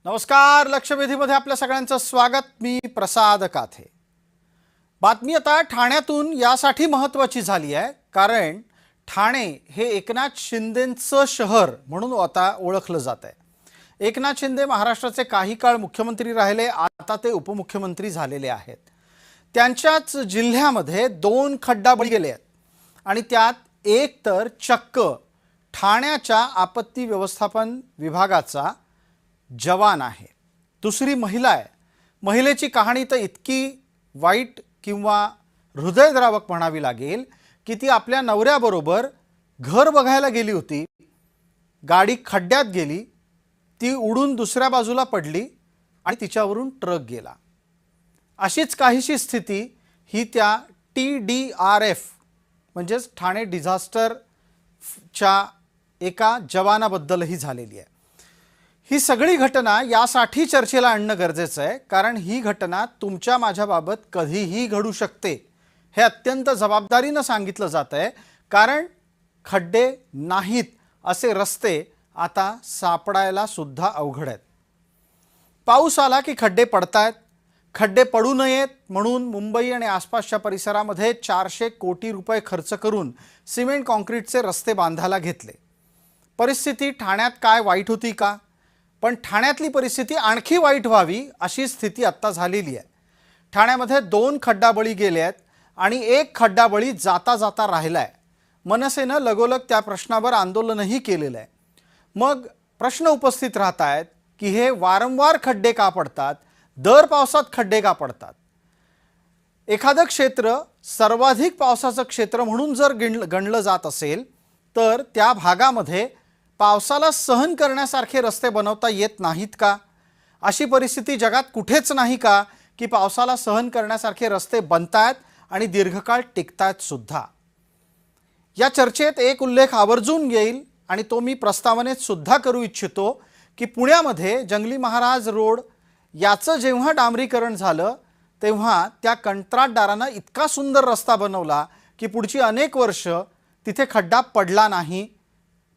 नमस्कार. लक्षवेधीमध्ये आपल्या सगळ्यांचं स्वागत. मी प्रसाद काथे. बातमी आता ठाण्यातून यासाठी महत्त्वाची झाली आहे कारण ठाणे हे एकनाथ शिंदेंचं शहर म्हणून आता ओळखलं जात आहे. एकनाथ शिंदे महाराष्ट्राचे काही काळ मुख्यमंत्री राहिले, आता ते उपमुख्यमंत्री झालेले आहेत. त्यांच्याच जिल्ह्यामध्ये 2 खड्डाबळी गेले आहेत आणि त्यात एक तर चक्क ठाण्याच्या आपत्ती व्यवस्थापन विभागाचा जवान आहे, दुसरी महिला आहे. महिलेची कहाणी तर इतकी वाईट किंवा हृदयद्रावक म्हणावी लागेल की ती आपल्या नवऱ्याबरोबर घर बघायला गेली होती. गाडी खड्ड्यात गेली, ती उडून दुसऱ्या बाजूला पडली आणि तिच्यावरून ट्रक गेला. अशीच काहीशी स्थिती ही त्या TDRF म्हणजेच ठाणे डिझास्टरच्या एका जवानाबद्दलही झालेली आहे. ही सगळी घटना यासाठी चर्चेला आणणं गरजेचं आहे कारण ही घटना तुमच्या माझ्याबाबत कधीही घडू शकते हे अत्यंत जबाबदारीनं सांगितलं जात आहे. कारण खड्डे नाहीत असे रस्ते आता सापडायला सुद्धा अवघड आहेत. पाऊस आला की खड्डे पडतायत. खड्डे पडू नयेत म्हणून मुंबई आणि आसपासच्या परिसरामध्ये 400 कोटी रुपये खर्च करून सिमेंट कॉन्क्रीटचे रस्ते बांधायला घेतले. परिस्थिती ठाण्यात काय वाईट होती का? पण ठाण्यातली परिस्थिती आणखी वाईट व्हावी अशी स्थिती आत्ता झालेली आहे. ठाण्यामध्ये 2 खड्डाबळी गेले आहेत आणि एक खड्डाबळी जाता जाता राहिला आहे. मनसेनं लगोलग त्या प्रश्नावर आंदोलनही केलेलं आहे. मग प्रश्न उपस्थित राहत आहेत की हे वारंवार खड्डे का पडतात, दर पावसात खड्डे का पडतात? एखादं क्षेत्र सर्वाधिक पावसाचं क्षेत्र म्हणून जर गणलं जात असेल तर त्या भागामध्ये पावसाला सहन करण्यासारखे रस्ते बनवता येत नाहीत का? अशी परिस्थिती जगात कुठेच नाही का की पावसाला सहन करण्यासारखे रस्ते बनतायत आणि दीर्घकाळ टिकतायत सुद्धा? या चर्चेत एक उल्लेख आवर्जून येईल आणि तो मी प्रस्तावनेत सुद्धा करू इच्छितो की पुण्यामध्ये जंगली महाराज रोड याचं जेव्हा डांबरीकरण झालं तेव्हा त्या कंत्राटदारानं इतका सुंदर रस्ता बनवला की पुढची अनेक वर्ष तिथे खड्डा पडला नाही.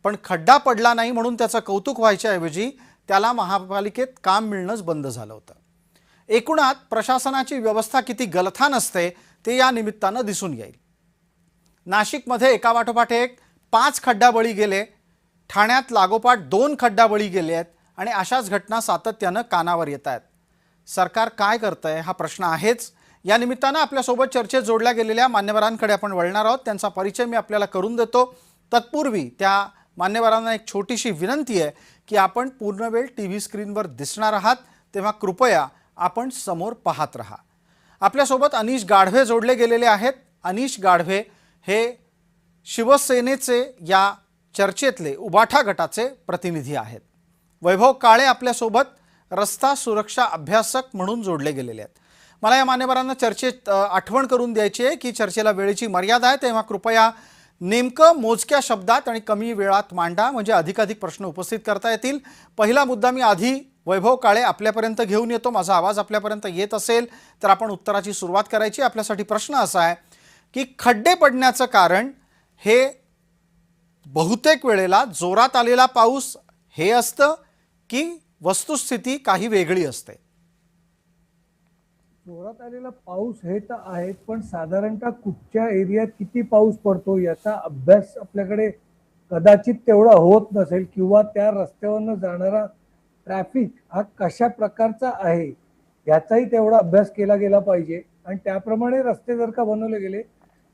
पण खड्डा पडला नाही म्हणून त्याचं कौतुक व्हायच्याऐवजी त्याला महापालिकेत काम मिळणंच बंद झालं होतं. एकूणात प्रशासनाची व्यवस्था किती गलथान असते ते या निमित्तानं दिसून येईल. नाशिकमध्ये एकापाठोपाठ एक 5 खड्डाबळी गेले. ठाण्यात लागोपाठ 2 खड्डाबळी गेले आहेत आणि अशाच घटना सातत्यानं कानावर येत आहेत. सरकार काय करतंय हा प्रश्न आहेच. या निमित्तानं आपल्यासोबत चर्चेत जोडल्या गेलेल्या मान्यवरांकडे आपण वळणार आहोत. त्यांचा परिचय मी आपल्याला करून देतो. तत्पूर्वी त्या मान्यवरांना एक छोटीशी विनंती आहे की आपण पूर्ण वेळ TV स्क्रीनवर दिसणार आहात तेव्हा कृपया आपण समोर पाहत राहा. आपल्यासोबत अनिश गाढवे जोडले गेलेले आहेत. अनिश गाढवे हे शिवसेनेचे या चर्चेतले उबाठा गटाचे प्रतिनिधी आहेत. वैभव काळे आपल्यासोबत रस्ता सुरक्षा अभ्यासक म्हणून जोडले गेलेले आहेत. मला या मान्यवरांना चर्चेत आठवण करून द्यायची आहे की चर्चेला वेळेची मर्यादा आहे तेव्हा कृपया नेमकं मोजक्या शब्दात आणि कमी वेळात मांडा म्हणजे अधिकाधिक प्रश्न उपस्थित करता येतील. पहिला मुद्दा मी आधी वैभव काळे आपल्यापर्यंत घेऊन येतो. माझा आवाज आपल्यापर्यंत येत असेल तर आपण उत्तराची सुरुवात करायची. आपल्यासाठी प्रश्न असा आहे की खड्डे पडण्याचं कारण हे बहुतेक वेळेला जोरात आलेला पाऊस हे असतं की वस्तुस्थिती काही वेगळी असते? जोरात आलेला पाऊस हे तर आहे, पण साधारणतः कुठच्या एरियात किती पाऊस पडतो याचा अभ्यास आपल्याकडे कदाचित तेवढा होत नसेल किंवा त्या रस्त्यावरनं जाणारा ट्रॅफिक हा कशा प्रकारचा आहे याचाही तेवढा अभ्यास केला गेला पाहिजे. आणि त्याप्रमाणे रस्ते जर का बनवले गेले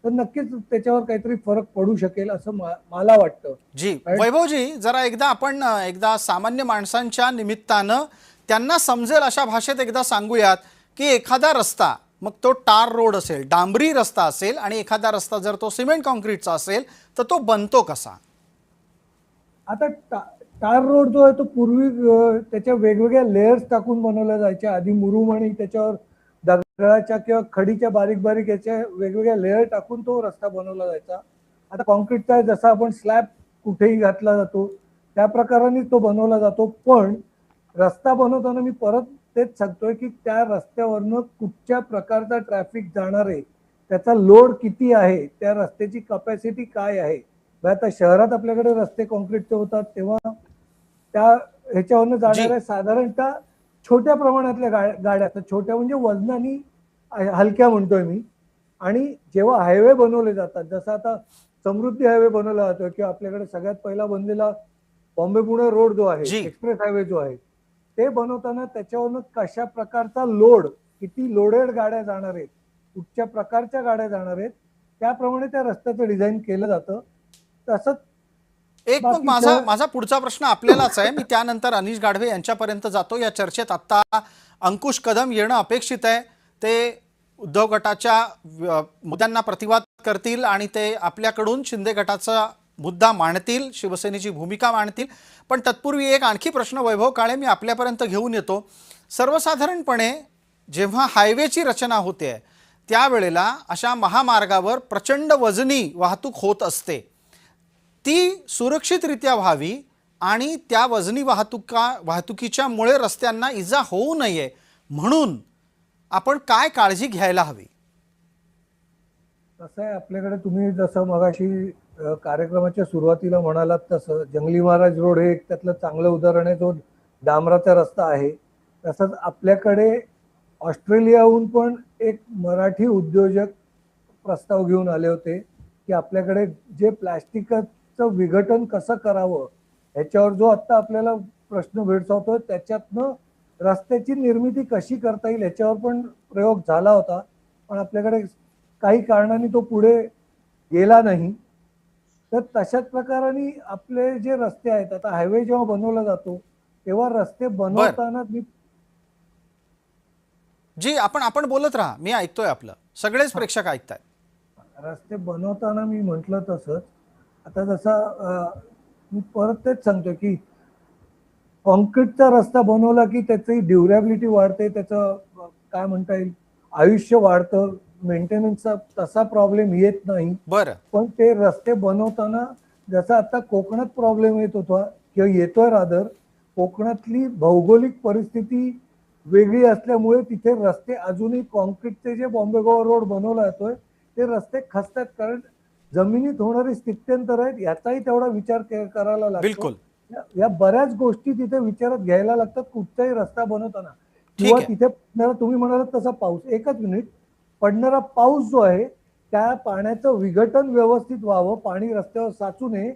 तर नक्कीच त्याच्यावर काहीतरी फरक पडू शकेल असं मला वाटतं. जी वैभवजी, जरा एकदा सामान्य माणसांच्या निमित्तानं त्यांना समजेल अशा भाषेत एकदा सांगूयात की एखादा रस्ता, मग तो टार रोड असेल, डांबरी रस्ता असेल आणि एखादा रस्ता जर तो सिमेंट कॉन्क्रीटचा असेल तर तो बनतो कसा? आता टार रोड जो आहे तो पूर्वी त्याच्या वेगवेगळ्या लेयर्स टाकून बनवल्या जायच्या. आधी मुरुम आणि त्याच्यावर दगडाच्या किंवा खडीच्या बारीक बारीक याच्या वेगवेगळ्या लेयर टाकून तो रस्ता बनवला जायचा. आता कॉन्क्रीटचा जसा आपण स्लॅब कुठेही घातला जातो त्या प्रकाराने तो बनवला जातो. पण रस्ता बनवताना मी परत तेच सांगतोय की त्या रस्त्यावरनं कुठच्या प्रकारचा ट्रॅफिक जाणार आहे, त्याचा लोड किती आहे, त्या रस्त्याची कॅपॅसिटी काय आहे. आता शहरात आपल्याकडे रस्ते कॉन्क्रीटचे होतात तेव्हा त्या ह्याच्यावरनं जाणाऱ्या साधारणतः छोट्या प्रमाणातल्या गाड्या, तर छोट्या म्हणजे वजनाने हलक्या म्हणतोय मी. आणि जेव्हा हायवे बनवले जातात, जसं आता समृद्धी हायवे बनवला जातो किंवा आपल्याकडे सगळ्यात पहिला बनलेला बॉम्बे पुणे रोड जो आहे, जी एक्सप्रेस हायवे जो आहे, ते बनवताना त्याच्यावरनं कशा प्रकारचा लोड, किती लोडेड गाड्या जाणार आहेत, कुठच्या प्रकारच्या गाड्या जाणार आहेत, त्याप्रमाणे त्या रस्त्याचं डिझाईन केलं जातं. तसंच एक मग माझा माझा पुढचा प्रश्न आपल्यालाच आहे. मी त्यानंतर अनिश गाढवे यांच्यापर्यंत जातो. या चर्चेत आता अंकुश कदम येणं अपेक्षित आहे. ते उद्धव गटाच्या मुद्द्यांना प्रतिवाद करतील आणि ते आपल्याकडून शिंदे गटाचा मुद्दा मांडतील, शिवसेनेची भूमिका मांडतील. पण तत्पूर्वी एक आणखी प्रश्न वैभव काळे मी आपल्यापर्यंत घेऊन येतो. सर्वसाधारणपणे जेव्हा हायवेची रचना होते त्यावेळेला अशा महामार्गावर प्रचंड वजनी वाहतूक होत असते. ती सुरक्षितरित्या व्हावी आणि त्या वजनी वाहतुकीच्या मुळे रस्त्यांना इजा होऊ नये म्हणून आपण काय काळजी घ्यायला हवी? कसं आहे, आपल्याकडे तुम्ही जसं मगाशी कार्यक्रमाच्या सुरुवातीला म्हणालात तसं जंगली महाराज रोड हे एक त्यातलं चांगलं उदाहरण आहे, जो डांबराचा रस्ता आहे. तसंच आपल्याकडे ऑस्ट्रेलियाहून पण एक मराठी उद्योजक प्रस्ताव घेऊन आले होते की आपल्याकडे जे प्लॅस्टिकचं विघटन कसं करावं ह्याच्यावर जो आत्ता आपल्याला प्रश्न भेडसावतोय, त्याच्यातनं रस्त्याची निर्मिती कशी करता येईल ह्याच्यावर पण प्रयोग झाला होता. पण आपल्याकडे काही कारणाने तो पुढे गेला नाही. तर तशाच प्रकाराने आपले जे रस्ते आहेत, आता हायवे जेव्हा बनवला जातो तेव्हा रस्ते बनवताना जी आपण बोलत राहा, मी ऐकतोय, आपलं सगळेच प्रेक्षक ऐकतायत. रस्ते बनवताना मी म्हटलं तसंच, आता जसा मी परत तेच सांगतोय की कॉन्क्रीटचा रस्ता बनवला की त्याची ड्युरेबिलिटी वाढते, त्याचं काय म्हणता येईल आयुष्य वाढतं, मेंटेनन्सचा तसा प्रॉब्लेम येत नाही. बरं, पण ते रस्ते बनवताना जसं आता कोकणात प्रॉब्लेम येत होता किंवा येतोय, रादर कोकणातली भौगोलिक परिस्थिती वेगळी असल्यामुळे तिथे रस्ते अजूनही कॉन्क्रीटचे जे बॉम्बे गोवा रोड बनवला जातोय ते रस्ते खचतात, कारण जमिनीत होणारी स्थित्यंतर आहेत याचाही तेवढा विचार करायला लागतो. बिलकुल. या बऱ्याच गोष्टी तिथे विचारात घ्यायला लागतात कुठचाही रस्ता बनवताना. ठीक किंवा आहे. तिथे तुम्ही म्हणालात तसा पाऊस, एकच मिनिट, पडणारा पाऊस जो आहे त्या पाण्याचं विघटन व्यवस्थित व्हावं, पाणी रस्त्यावर साचू नये,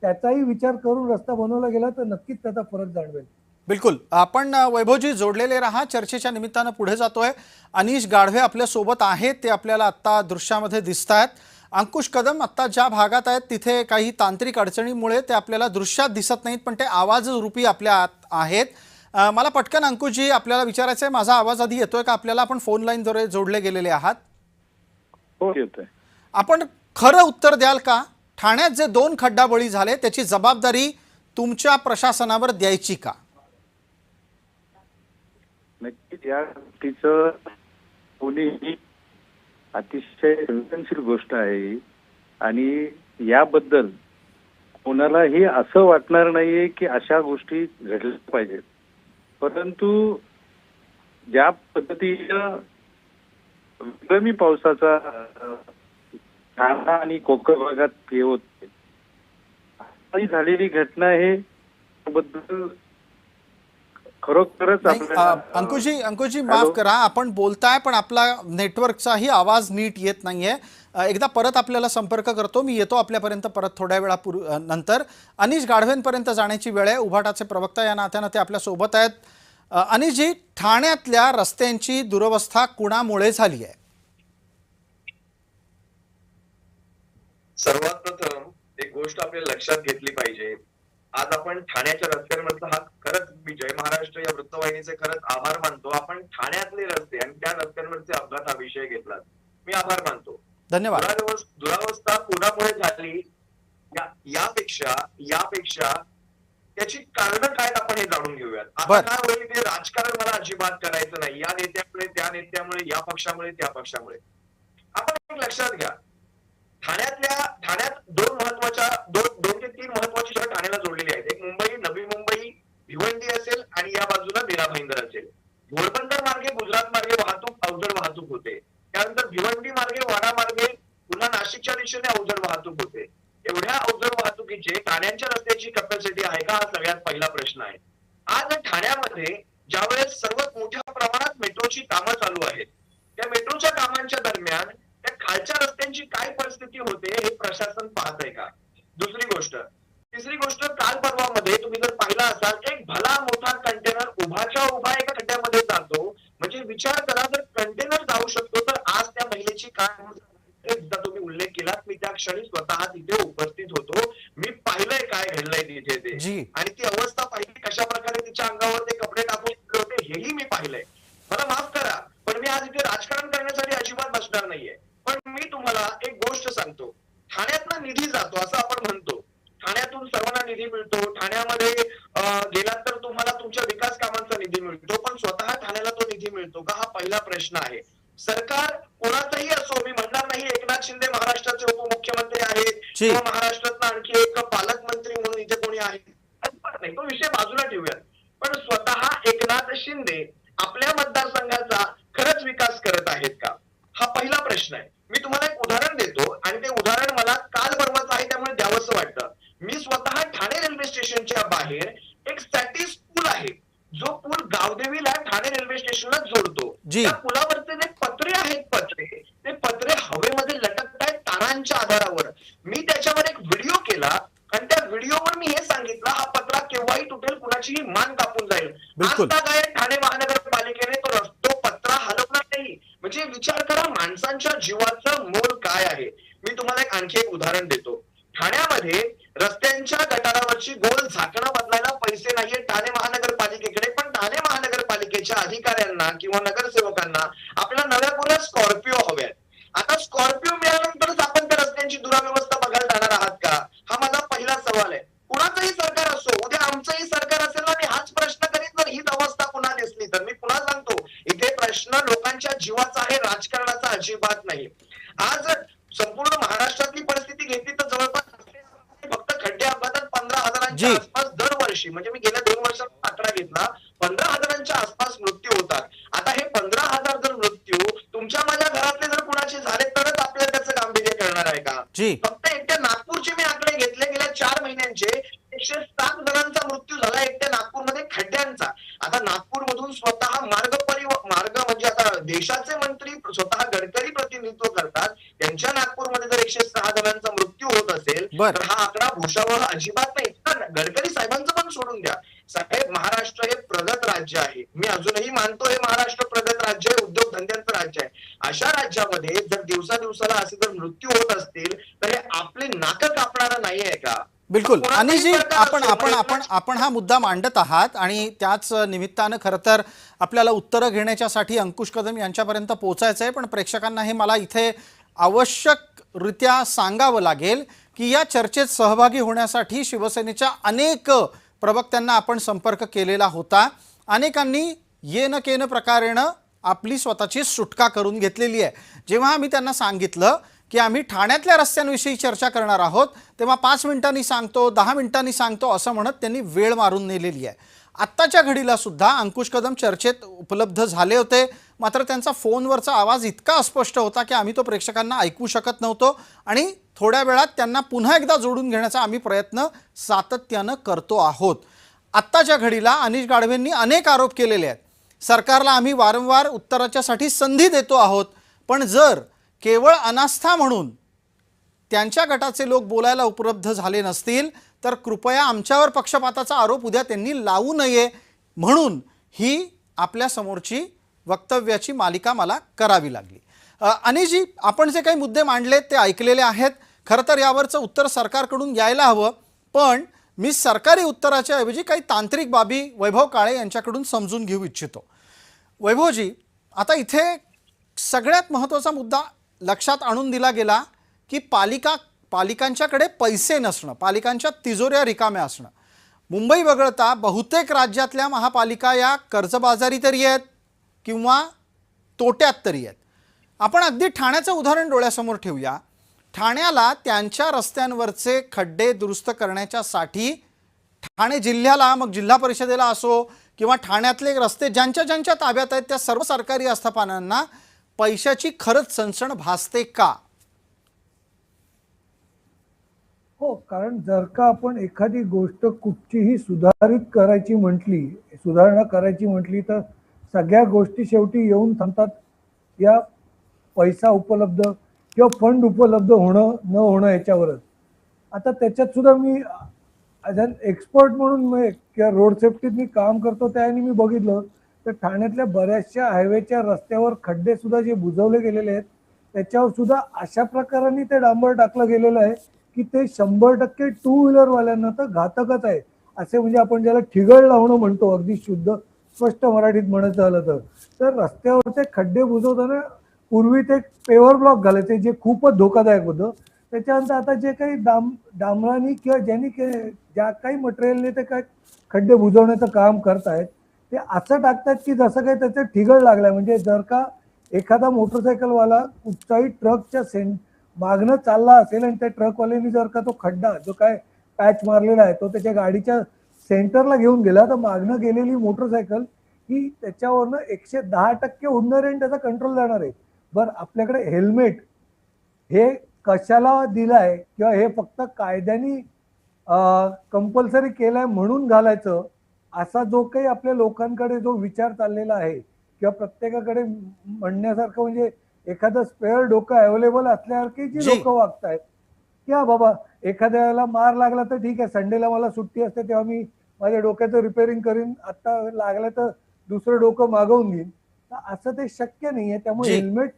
त्याचाही विचार करून रस्ता बनवला गेला तर नक्कीच त्याचा फरक जाणवेल. बिलकुल. आपण वैभवजी जोडलेले राहा. चर्चेच्या निमित्तानं पुढे जातोय. अनिश गाढवे आपल्या सोबत आहेत, ते आपल्याला आता दृश्यामध्ये दिसत आहेत. अंकुश कदम आता ज्या भागात आहेत तिथे काही तांत्रिक अडचणीमुळे ते आपल्याला दृश्यात दिसत नाहीत, पण ते आवाज रूपी आपल्या आत आहेत. मला पटकन अंकुशजी आपल्याला विचारायचं आहे, माझा आवाज आधी येतोय का आपल्याला? आपण फोन लाईनद्वारे जोडले गेलेले आहात. हो, येतोय. आपण खरं उत्तर द्याल का? ठाण्यात जे 2 खड्डाबळी झाले त्याची जबाबदारी तुमच्या प्रशासनावर द्यायची का? नक्कीच या गोष्टीचं कोणीही अतिशय संवेदनशील गोष्ट आहे आणि याबद्दल कोणालाही असं वाटणार नाहीये की अशा गोष्टी घडल्या पाहिजेत. परंतु ज्या पद्धतीनं विक्रमी पावसाचा ठाणा आणि कोकण भागात हे होते, झालेली घटना हे बद्दल खरोखरच अंकुशजी माफ करा, आपण बोलताय पण आपला नेटवर्कचाही आवाज नीट येत नाहीये. एकदा परत आपल्याला संपर्क करतो, मी येतो आपल्यापर्यंत परत थोड्या वेळा नंतर. अनिश गाढवेंपर्यंत जाण्याची वेळ आहे. उभाटाचे प्रवक्ता या नात्यानं ते आपल्या सोबत आहेत. अनिशजी, ठाण्यातल्या रस्त्यांची दुरवस्था कुणामुळे झाली आहे? सर्वात प्रथम एक गोष्ट आपल्याला लक्षात घेतली पाहिजे. आज आपण ठाण्याच्या रस्त्यांवरचा हा खरंच मी जय महाराष्ट्र या वृत्तवाहिनीचे खरंच आभार मानतो. आपण ठाण्यातले रस्ते आणि त्या रस्त्यांवरचे अपघात हा विषय घेतला, मी आभार मानतो. धन्यवाद. दुरावस्था कोणामुळे झाली यापेक्षा त्याची कारण काय आपण हे जाणून घेऊयात. आता काय होईल ते राजकारण मला अजिबात करायचं नाही, या नेत्यामुळे त्या नेत्यामुळे, या पक्षामुळे त्या पक्षामुळे. आपण लक्षात घ्या, ठाण्यात दोन ते तीन महत्वाची शहर ठाण्याला जोडलेली आहेत. एक मुंबई, नवी मुंबई, भिवंडी असेल आणि या बाजूला मीरा भाईंदर असेल. घोडबंदर मार्गे गुजरात मार्गे अवजड वाहतूक होते. त्यानंतर भिवंडी मार्गे, वाडा मार्गे पुन्हा नाशिकच्या दिशेने अवजड वाहतूक होते. एवढ्या अवजड वाहतुकीचे ठाण्याच्या रस्त्याची कॅपॅसिटी आहे का, हा सगळ्यात पहिला प्रश्न आहे. आज ठाण्यामध्ये ज्यावेळेस सर्व मेट्रोची कामं चालू आहेत, त्या मेट्रोच्या कामांच्या दरम्यान त्या खालच्या रस्त्यांची काय परिस्थिती होते हे प्रशासन पाहतंय का? दुसरी गोष्ट, तिसरी गोष्ट, काल परवामध्ये तुम्ही जर पाहिला असाल एक भला मोठा कंटेनर उभाच्या उभा एका खड्ड्यामध्ये जातो. म्हणजे विचार करा, जर कंटेनर जाऊ शकतो तर आज त्या महिलेची काय, एकदा तुम्ही उल्लेख केलात, मी त्या क्षणी स्वतः तिथे उपस्थित होतो. मी पाहिलंय काय घडलंय तिथे ते, जी. आणि ती अवस्था पाहिली, कशा प्रकारे तिच्या अंगावर ते कपडे टाकून ठेवले होते हेही मी पाहिलंय. मला माफ करा, पण मी आज इथे राजकारण करण्यासाठी अजिबात बसणार नाहीये. पण मी तुम्हाला एक गोष्ट सांगतो, ठाण्यातला निधी जातो असं आपण म्हणतो, ठाण्यातून सर्वांना निधी मिळतो, ठाण्यामध्ये गेलात तर तुम्हाला तुमच्या विकास कामांचा निधी मिळतो, पण स्वतः ठाण्याला तो निधी मिळतो का, हा पहिला प्रश्न आहे. सरकार कोणाचंही असो, मी म्हणणार नाही एकनाथ शिंदे महाराष्ट्राचे उपमुख्यमंत्री आहेत जी. किंवा महाराष्ट्रातला आणखी एक पालकमंत्री म्हणून इथे कोणी आहे, अजिबात नाही, तो विषय बाजूला ठेवूयात. पण स्वतः एकनाथ शिंदे आपल्या मतदारसंघाचा खरंच विकास करत आहेत का, हा पहिला प्रश्न आहे. मी तुम्हाला एक उदाहरण देतो, आणि ते उदाहरण मला काल परवाचं आहे त्यामुळे द्यावंसं वाटतं. मी स्वतः ठाणे रेल्वे स्टेशनच्या बाहेर एक स्टॅटिस पूल आहे, जो पूल गावदेवीला ठाणे रेल्वे स्टेशनला जोडतो. जी. त्या पुलावरचे जे पत्रे आहेत, ते पत्रे हवेमध्ये लटकत आहेत तारांच्या आधारावर. मी त्याच्यावर एक व्हिडिओ केला, आणि त्या व्हिडिओवर मी हे सांगितलं, हा पत्रा केव्हाही तुटेल, कुणाचीही मान कापून जाईल. बिलकुल. आता काय ठाणे महानगरपालिकेने तो पत्रा हलवला नाही. म्हणजे विचार करा, माणसांच्या जीवाचं मोल काय आहे. मी तुम्हाला आणखी एक उदाहरण देतो. ठाण्यामध्ये रस्त्यांच्या गटारावरची गोल झाकणं बदलायला पैसे नाहीये ठाणे महानगरपालिकेकडे, पण ठाणे महानगरपालिकेच्या अधिकाऱ्यांना किंवा नगरसेवकांना आपल्या नव्या पुऱ्या स्कॉर्पिओ हव्यात. आता स्कॉर्पिओ मिळाल्यानंतरच आपण त्या रस्त्यांची दुराव्यवस्था बघायला जाणार आहात का, हा माझा पहिला सवाल आहे. कुणाचंही सरकार असो, उद्या आमचंही सरकार असेल ना, मी हाच प्रश्न करीन जर हीच अवस्था पुन्हा दिसली तर. मी पुन्हा सांगतो, इथे प्रश्न लोकांच्या जीवाचा आहे, राजकारणाचा अजिबात नाही. आज संपूर्ण महाराष्ट्रातली परिस्थिती घेतली तर जवळपास फक्त खड्डे अपघातात 15,000च्या जी. आसपास दरवर्षी, म्हणजे मी गेल्या 2 वर्षात आकडा घेतला, 15,000च्या आसपास मृत्यू होतात. आता हे 15,000 जर मृत्यू तुमच्या माझ्या घरातले जर कुणाचे झाले तरच आपल्याला त्याचं गांभीर्य कळणार आहे का? जी. फक्त एकट्या नागपूरचे मी आकडे घेतले, गेल्या 4 महिन्यांचे 107 जणांचा मृत्यू झाला एकट्या नागपूरमध्ये खड्ड्यांचा. आता नागपूरमधून स्वतः मार्ग म्हणजे आता देशाचे मंत्री स्वतः गडकरी प्रतिनिधित्व करतात, त्यांच्या नागपूरमध्ये जर 106 जणांचा मृत्यू होत असेल बर. तर हा आकडा भूषावह अजिबात नाही. तर गडकरी साहेबांचं पण सोडून द्या साहेब, महाराष्ट्र हे प्रगत राज्य आहे. मी अजूनही मानतो हे महाराष्ट्र प्रगत राज्य आहे, उद्योगधंद्यांचं राज्य आहे. अशा राज्यामध्ये जर दिवसादिवसाला असे जर मृत्यू होत असतील तर हे आपले नाकं कापणारं नाहीये का? बिलकुल. कोणाचंही अनिशजी, सरकार आपण असो, आपण म्हणजे आपण आपण हा मुद्दा मांडत आहात, आणि त्याच निमित्तानं खरं तर आपल्याला उत्तरं घेण्याच्यासाठी अंकुश कदम यांच्यापर्यंत पोहोचायचं आहे. पण प्रेक्षकांना हे मला इथे आवश्यकरित्या सांगावं लागेल की या चर्चेत सहभागी होण्यासाठी शिवसेनेच्या अनेक प्रवक्त्यांना आपण संपर्क केलेला होता. अनेकांनी येन केन प्रकारेनं आपली स्वतःची सुटका करून घेतलेली आहे. जेव्हा आम्ही त्यांना सांगितलं की आम्ही ठाण्यातल्या रस्त्यांविषयी चर्चा करणार आहोत, तेव्हा 5 मिनिटांनी सांगतो, 10 मिनिटांनी सांगतो असं म्हणत त्यांनी वेळ मारून नेलेली आहे. आत्ताच्या घडीला सुद्धा अंकुश कदम चर्चेत उपलब्ध झाले होते, मात्र त्यांचा फोनवरचा आवाज इतका अस्पष्ट होता की आम्ही तो प्रेक्षकांना ऐकू शकत नव्हतो, आणि थोड्या वेळात त्यांना पुन्हा एकदा जोडून घेण्याचा आम्ही प्रयत्न सातत्यानं करतो आहोत. आत्ताच्या घडीला अनिश गाढवेंनी अनेक आरोप केलेले आहेत. सरकारला आम्ही वारंवार उत्तराच्यासाठी संधी देतो आहोत, पण जर केवळ अनास्था म्हणून त्यांच्या गटाचे लोक बोलायला उपलब्ध झाले नसतील तर कृपया आमच्यावर पक्षपाताचा आरोप उद्या त्यांनी लावू नये, म्हणून ही आपल्या समोरची वक्तव्याची मालिका मला करावी लागली. अनिशजी, आपण जे काही मुद्दे मांडलेत ते ऐकलेले आहेत. खरं तर यावरचं उत्तर सरकारकडून यायला हवं, पण मी सरकारी उत्तराच्या ऐवजी काही तांत्रिक बाबी वैभव काळे यांच्याकडून समजून घेऊ इच्छितो. वैभवजी, आता इथे सगळ्यात महत्त्वाचा मुद्दा लक्षात आणून दिला गेला की पालिकांच्याकडे पैसे नसणं, पालिकांच्या तिजोऱ्या रिकाम्या असणं. मुंबई वगळता बहुतेक राज्यातल्या महापालिका या कर्जबाजारी तरी आहेत किंवा तोट्यात तरी आहेत. आपण अगदी ठाण्याचं उदाहरण डोळ्यासमोर ठेवूया. ठाण्याला त्यांच्या रस्त्यांवरचे खड्डे दुरुस्त करण्याच्यासाठी ठाणे जिल्ह्याला, मग जिल्हा परिषदेला असो किंवा ठाण्यातले रस्ते ज्यांच्या ताब्यात आहेत त्या सर्व सरकारी आस्थापनांना पैशाची खरंच सणसण भासते का? हो, कारण जर का आपण एखादी गोष्ट कुठचीही सुधारणा करायची म्हटली तर सगळ्या गोष्टी शेवटी येऊन थांबतात या पैसा उपलब्ध किंवा फंड उपलब्ध होणं न होणं याच्यावरच. आता त्याच्यात सुद्धा मी ॲज अन एक्सपर्ट म्हणून किंवा रोड सेफ्टीत मी काम करतो त्याने मी बघितलं तर ठाण्यातल्या बऱ्याचशा हायवेच्या रस्त्यावर खड्डे सुद्धा जे बुजवले गेलेले आहेत त्याच्यावर सुद्धा अशा प्रकाराने ते डांबर टाकलं गेलेलं आहे की ते 100% टू व्हीलरवाल्यांना तर घातकच आहे. असे म्हणजे आपण ज्याला ठिगळ लावणं म्हणतो अगदी शुद्ध स्पष्ट मराठीत म्हणत झालं तर रस्त्यावर ते खड्डे बुजवताना पूर्वी ते पेवर ब्लॉक घालायचे जे खूपच धोकादायक होतं. त्याच्यानंतर आता जे काही डांबरानी किंवा ज्यांनी ज्या काही मटेरियलने ते काय खड्डे बुजवण्याचं काम करतायत ते असं टाकतात की जसं काही त्याचं ठिगळ लागलाय. म्हणजे जर का एखादा मोटरसायकलवाला कुठचाही ट्रकच्या मागणं चालला असेल आणि त्या ट्रकवाल्याने जर का तो खड्डा जो काय पॅच मारलेला आहे तो त्याच्या गाडीच्या सेंटरला घेऊन गेला तर मागणं गेलेली मोटरसायकल ही त्याच्यावरनं 110% उडणार आहे आणि त्याचा कंट्रोल जाणार आहे. बरं आपल्याकडे हेल्मेट हे कशाला दिलाय किंवा हे फक्त कायद्याने कंपल्सरी केलाय म्हणून घालायचं असा जो काही आपल्या लोकांकडे जो विचार चाललेला आहे किंवा प्रत्येकाकडे म्हणण्यासारखं म्हणजे एखादं स्पेअर डोकं अवेलेबल असल्यासारखी जी लोक वागतायत की हा बाबा एखाद्याला मार लागला तर ठीक आहे संडेला मला सुट्टी असते तेव्हा मी माझ्या डोक्याचं रिपेअरिंग करीन आता लागलं तर दुसरं डोकं मागवून घेईन. असं ते शक्य नाहीये. त्यामुळे हेल्मेट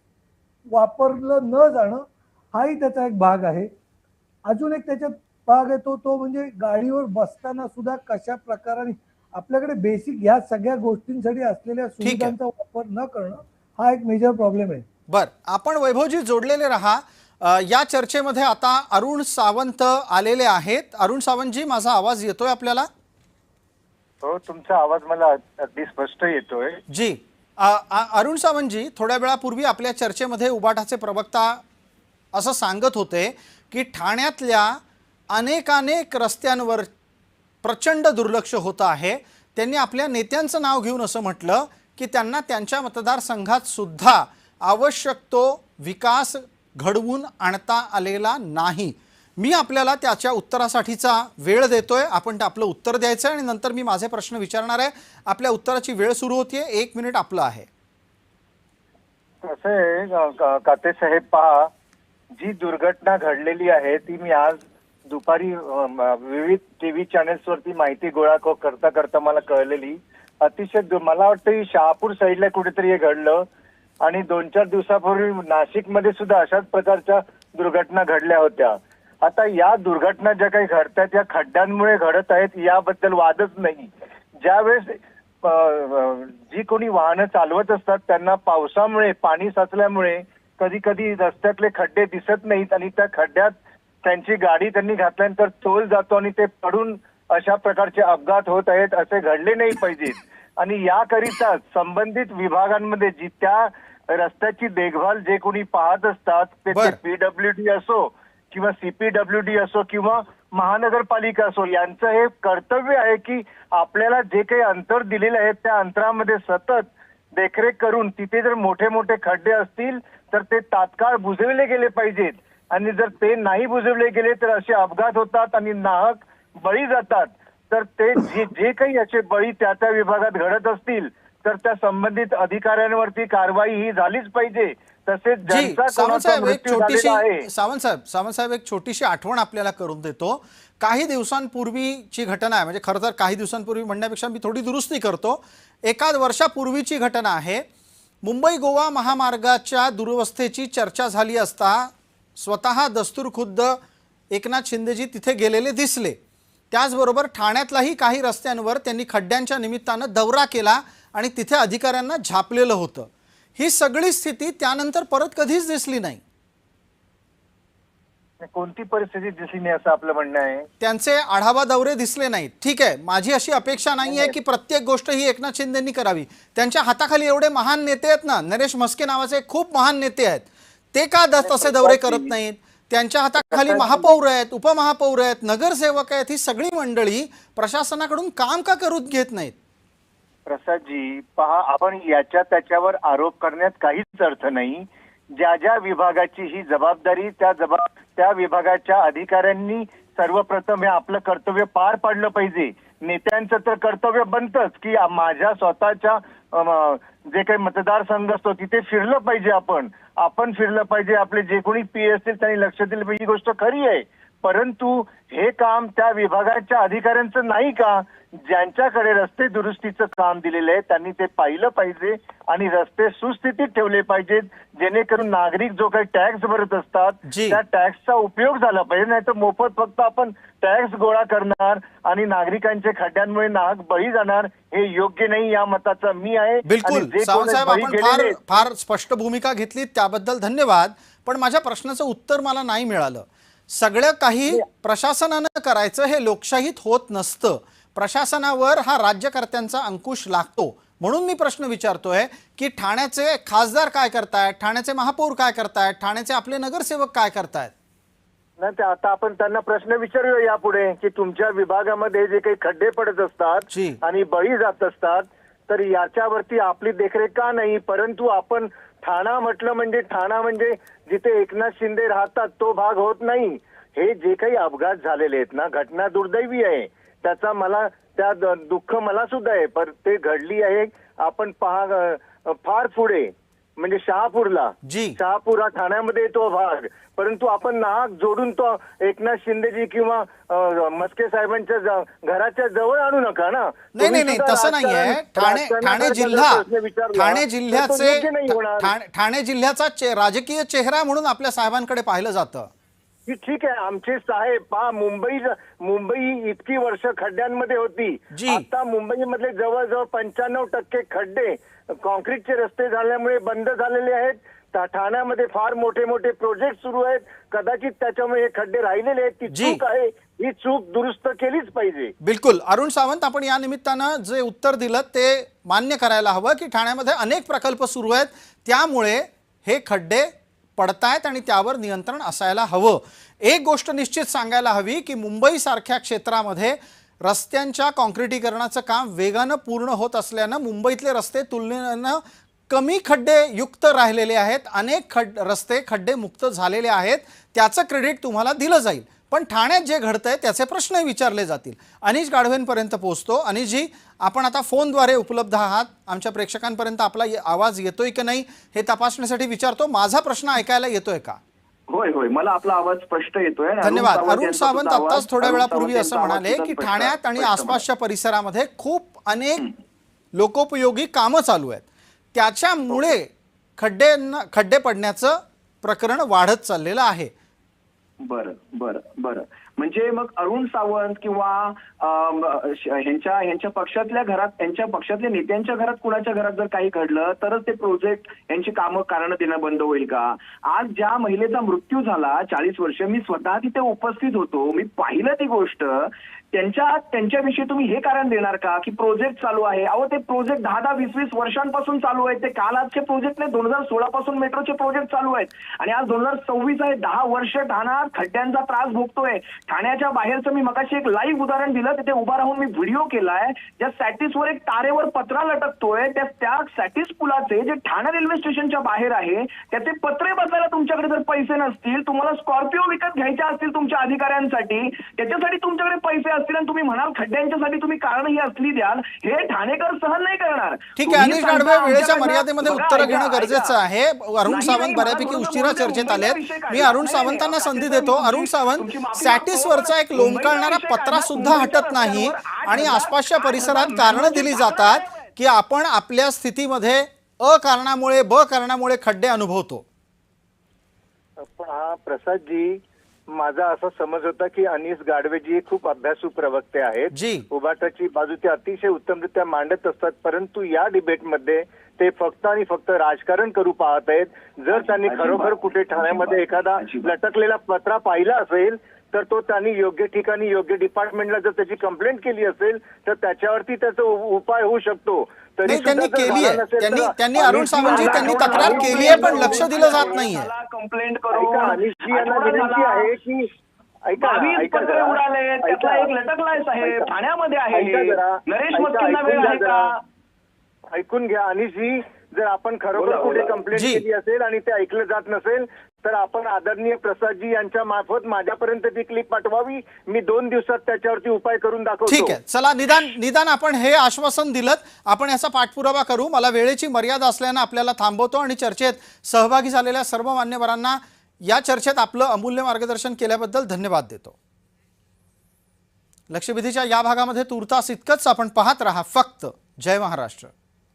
वापरलं न जाणं हाही त्याचा एक भाग आहे. अजून एक त्याच्यात भाग आहे तो म्हणजे गाडीवर बसताना सुद्धा कशा प्रकाराने आपल्याकडे बेसिक ह्या सगळ्या गोष्टींसाठी असलेल्या सुविधांचा वापर न करणं हा एक मेजर प्रॉब्लेम आहे. बर आपण वैभवजी जोडलेले रहा. या चर्चेमध्ये आता अरुण सावंत आलेले आहेत. अरुण सावंतजी माझा आवाज येतोय आपल्याला? हो तुमचा आवाज मला अगदी स्पष्ट येतोय जी. अरुण सावंतजी थोड्या वेळापूर्वी आपल्या चर्चेमध्ये उबाटाचे प्रवक्ता असं सांगत होते की ठाण्यातल्या अनेक रस्त्यांवर प्रचंड दुर्लक्ष होतं आहे. त्यांनी आपल्या नेत्यांचं नाव घेऊन असं म्हटलं की त्यांना त्यांच्या मतदारसंघात सुद्धा आवश्यक तो विकास घडवून आणता आलेला नाही. मी आपल्याला त्याच्या उत्तरासाठीचा वेळ देतोय. आपण आपलं उत्तर द्यायचं आणि नंतर मी माझे प्रश्न विचारणार आहे. आपल्या उत्तराची वेळ सुरू होतीये. 1 मिनिट आपलं आहे. कसं आहे काते साहेब पहा जी दुर्घटना घडलेली आहे ती मी आज दुपारी विविध टीव्ही चॅनेल्स वरती माहिती गोळा करता करता मला कळलेली. अतिशय मला वाटतं शहापूर साईडला कुठेतरी हे घडलं आणि 2-4 दिवसापूर्वी नाशिकमध्ये सुद्धा अशाच प्रकारच्या दुर्घटना घडल्या होत्या. आता या दुर्घटना ज्या काही घडतात या खड्ड्यांमुळे घडत आहेत याबद्दल वादच नाही. ज्यावेळेस जी कोणी वाहनं चालवत असतात त्यांना पावसामुळे पाणी साचल्यामुळे कधी कधी रस्त्यातले खड्डे दिसत नाहीत आणि त्या खड्ड्यात त्यांची गाडी त्यांनी घातल्यानंतर तोल जातो आणि ते पडून अशा प्रकारचे अपघात होत आहेत. असे घडले नाही पाहिजेत आणि याकरिता संबंधित विभागांमध्ये जी त्या रस्त्याची देखभाल जे कोणी पाहत असतात ते PWD असो किंवा CPWD असो किंवा महानगरपालिका असो यांचं हे कर्तव्य आहे की आपल्याला जे काही अंतर दिलेले आहेत त्या अंतरामध्ये सतत देखरेख करून तिथे जर मोठे मोठे खड्डे असतील तर ते तात्काळ बुजवले गेले पाहिजेत आणि जर ते नाही बुजवले गेले तर असे अपघात होतात आणि नाहक बळी जातात. तर ते जे काही असे बळी त्या त्या विभागात घडत असतील तर त्या संबंधित अधिकाऱ्यांवरती कारवाई ही झालीच पाहिजे. तसेच ज्यांचा कोणाचा मृत्यू झालेला आहे सावंत साहेब एक छोटीशी आठवण आपल्याला करून देतो. काही दिवसांपूर्वीची घटना आहे. म्हणजे खरं तर काही दिवसांपूर्वी म्हणण्यापेक्षा मी थोडी दुरुस्ती करतो. 1 वर्षापूर्वीची घटना आहे. मुंबई गोवा महामार्गाच्या दुरवस्थेची चर्चा झाली असता स्वतः दस्तूरखुद्द एकनाथ शिंदेजी तिथे गेलेले दिसले. त्याचबरोबर ठाण्यातलाही काही रस्त्यांवर त्यांनी खड्ड्यांच्या निमित्तानं दौरा केला आणि तिथे अधिकाऱ्यांना झापलेलं होतं. ही सगळी स्थिती त्यानंतर परत कधीच दिसली नाही. कोणती परिस्थिती दिसली नाही असं आपलं म्हणणं आहे. त्यांचे आढावा दौरे दिसले नाहीत. ठीक आहे, माझी अशी अपेक्षा नाही आहे की प्रत्येक गोष्ट ही एकनाथ शिंदेंनी करावी. त्यांच्या हाताखाली एवढे महान नेते आहेत ना, नरेश म्हस्के नावाचे खूप महान नेते आहेत. ते का तसे दौरे करत नाहीत? त्यांच्या हाताखाली महापौर आहेत, उपमहापौर आहेत, नगरसेवक आहेत. ही सगळी मंडळी प्रशासनाकडून काम का करून घेत नाहीत? प्रसादजी पहा आपण याच्या त्याच्यावर आरोप करण्यात काहीच अर्थ नाही. ज्या ज्या विभागाची ही जबाबदारी त्या विभागाच्या अधिकाऱ्यांनी सर्वप्रथम हे आपलं कर्तव्य पार पाडलं पाहिजे. नेत्यांचं तर कर्तव्य बनतंच की माझ्या स्वतःच्या जे काही मतदारसंघ असतो तिथे फिरलं पाहिजे, आपण फिरलं पाहिजे, आपले जे कोणी पी असतील त्यांनी लक्ष दिलं पाहिजे, ही गोष्ट खरी आहे. परंतु हे काम त्या विभागाच्या अधिकाऱ्यांचं नाही का? ज्यांच्याकडे रस्ते दुरुस्तीचं काम दिलेलं आहे त्यांनी ते पाहिलं पाहिजे आणि रस्ते सुस्थितीत ठेवले पाहिजेत, जेणेकरून नागरिक जो काही टॅक्स भरत असतात त्या टॅक्सचा उपयोग झाला पाहिजे. नाही तर मोफत फक्त आपण टॅक्स गोळा करणार आणि नागरिकांचे खड्ड्यांमुळे नाहक बळी जाणार, हे योग्य नाही. या मताचा मी आहे. बिलकुल सावंतसाहेब, आपण फार स्पष्ट भूमिका घेतली, त्याबद्दल धन्यवाद. पण माझ्या प्रश्नाचं उत्तर मला नाही मिळालं. सगळं काही प्रशासनानं करायचं हे लोकशाहीत होत नसतं. प्रशासनावर हा राज्यकर्त्यांचा अंकुश लागतो. म्हणून मी प्रश्न विचारतोय की ठाण्याचे खासदार काय करतायत, ठाण्याचे महापौर काय करतायत, ठाण्याचे आपले नगरसेवक काय करतायत? नाही, आता आपण त्यांना प्रश्न विचारूया यापुढे की तुमच्या विभागामध्ये जे काही खड्डे पडत असतात आणि बळी जात असतात तर याच्यावरती आपली देखरेख का नाही? परंतु आपण ठाणा म्हणजे जिथे एकनाथ शिंदे राहतात तो भाग होत नाही. हे जे काही अपघात झालेले आहेत ना, घटना दुर्दैवी आहे, त्याचा मला त्या दुःख मला सुद्धा आहे, पण ते घडली आहे. आपण फार पुढे म्हणजे शहापूर हा ठाण्यामध्ये येतो भाग, परंतु आपण नाक जोडून तो एकनाथ शिंदेजी किंवा मस्के साहेबांच्या घराच्या जवळ आणू नका ना. नाही, तसं नाहीये. ठाणे जिल्ह्याचा राजकीय चेहरा म्हणून आपल्या साहेबांकडे पाहिलं जातं. ठीक आहे, आमचे साहेब पहा, मुंबई इतकी वर्ष खड्ड्यांमध्ये होती. आता मुंबईमधले जवळजवळ 95% खड्डे कॉन्क्रीटचे रस्ते झाल्यामुळे बंद झालेले आहेत. ठाण्यामध्ये फार मोठे मोठे प्रोजेक्ट सुरू आहेत. कदाचित त्याच्यामुळे हे खड्डे राहिलेले आहेत. ती चूक आहे, ही चूक दुरुस्त केलीच पाहिजे. बिलकुल. अरुण सावंत, आपण या निमित्तानं जे उत्तर दिलं ते मान्य करायला हवं की ठाण्यामध्ये अनेक प्रकल्प सुरू आहेत, त्यामुळे हे खड्डे पडतायत आणि त्यावर नियंत्रण असायला हवं. एक गोष्ट निश्चित सांगायला हवी की मुंबई सारख्या क्षेत्रामध्ये रस्त्यांच्या काँक्रिटीकरणाचं काम वेगानं पूर्ण होत असल्यानं मुंबईतले रस्ते तुलनेनं कमी खड्डे युक्त राहिलेले आहेत. अनेक रस्ते खड्डे मुक्त झालेले आहेत. त्याचं क्रेडिट तुम्हाला दिलं जाईल. पण ठाण्यात जे घडतंय त्याचे प्रश्नही विचारले जातील. अनिश गाढवेंपर्यंत पोहोचतो. अनिशजी, आपण आता फोनद्वारे उपलब्ध आहात. आमच्या प्रेक्षकांपर्यंत आपला आवाज येतोय की नाही हे तपासण्यासाठी विचारतो. माझा प्रश्न ऐकायला येतोय का? होय, मला आपला आवाज स्पष्ट येतोय. धन्यवाद. अरुण सावंत आताच थोड्या वेळापूर्वी असं म्हणाले की ठाण्यात आणि आसपासच्या परिसरामध्ये खूप अनेक लोकोपयोगी कामं चालू आहेत. त्याच्यामुळे खड्डे पडण्याचं प्रकरण वाढत चाललेलं आहे. बरं. म्हणजे मग अरुण सावंत किंवा ह्यांच्या पक्षातल्या घरात, त्यांच्या पक्षातल्या नेत्यांच्या घरात, कुणाच्या घरात जर काही घडलं तरच ते प्रोजेक्ट यांची कामं कारण देणं बंद होईल का? आज ज्या महिलेचा मृत्यू झाला 40 वर्ष, मी स्वतः तिथे उपस्थित होतो, मी पाहिलं ती गोष्ट. त्यांच्याविषयी तुम्ही हे कारण देणार का की प्रोजेक्ट चालू आहे? अहो, ते प्रोजेक्ट 10-20 वर्षांपासून चालू आहेत. ते काल आजचे प्रोजेक्ट नाही, 2016 पासून मेट्रोचे प्रोजेक्ट चालू आहेत आणि आज 2026 आहे. 10 वर्ष ठाणा खड्ड्यांचा त्रास भोगतोय. ठाण्याच्या बाहेरचं मी मगाशी एक लाईव्ह उदाहरण दिलं, तिथे उभा राहून मी व्हिडिओ केलाय. ज्या सॅटिसवर एक तारेवर पत्रा लटकतोय, त्या सॅटिस पुलाचे जे ठाणे रेल्वे स्टेशनच्या बाहेर आहे त्याचे पत्रे बसायला तुमच्याकडे जर पैसे नसतील, तुम्हाला स्कॉर्पिओ विकत घ्यायच्या असतील तुमच्या अधिकाऱ्यांसाठी, त्याच्यासाठी तुमच्याकडे पैसे असतील आणि तुम्ही म्हणाल खड्ड्यांच्यासाठी तुम्ही कारण ही असली द्याल, हे ठाणेकर सहन नाही करणार. ठीक आहे अनिश गाढवे, वेळेच्या मर्यादेमध्ये उत्तर घेणं गरजेचं आहे. अरुण सावंत बऱ्यापैकी उशिरा चर्चेत आलेत. मी अरुण सावंतांना संधी देतो. अरुण सावंत, सॅटिसवरचा एक लोंबकळणारा पत्रा सुद्धा हटत नाही आणि आसपासच्या परिसरात कारणं दिली जातात की आपण आपल्या स्थितीमध्ये अ कारणामुळे ब कारणामुळे खड्डे अनुभवतो. प्रसादजी, माझा असा समज होता की अनिश गाढवेजी खूप अभ्यासू प्रवक्ते आहेत. उभाटाची बाजू ते अतिशय उत्तमरित्या मांडत असतात, परंतु या डिबेटमध्ये ते फक्त आणि फक्त राजकारण करू पाहत आहेत. जर त्यांनी खरोखर कुठे ठाण्यामध्ये एखादा लटकलेला पत्रा पाहिला असेल तर तो त्यांनी योग्य ठिकाणी योग्य डिपार्टमेंटला जर त्याची कंप्लेंट केली असेल तर त्याच्यावरती त्याचा उपाय होऊ शकतो. त्यांनी केली आहे, त्यांनी अरुण सावंतजी त्यांनी तक्रार केली आहे, पण लक्ष दिलं जात नाहीये. कंप्लेंट करू. अनिशजी यांना विनंती आहे की उडाले, त्यातला एक लटकलाय साहेब, ठाण्यामध्ये आहे. नरेश मस्केंना वेळ आहे का? ऐकून घ्या अनिशजी, जर आपण खरोखर कुठे कंप्लेंट केली असेल आणि ते ऐकलं जात नसेल तर आपण आदरणीय प्रसादजी यांच्या मार्फत माझ्यापर्यंत ती क्लिप पाठवावी. मी 2 दिवसात त्याच्यावरती उपाय करून दाखवतो. ठीक आहे, चला निदान आपण हे आश्वासन दिलं, आपण याचा पाठपुरावा करू. मला वेळेची मर्यादा असल्यानं आपल्याला थांबवतो आणि चर्चेत सहभागी झालेल्या सर्व मान्यवरांना या चर्चेत आपलं अमूल्य मार्गदर्शन केल्याबद्दल धन्यवाद देतो. लक्षवेधीच्या या भागामध्ये तुर्तास इतकंच. आपण पाहत रहा फक्त जय महाराष्ट्र.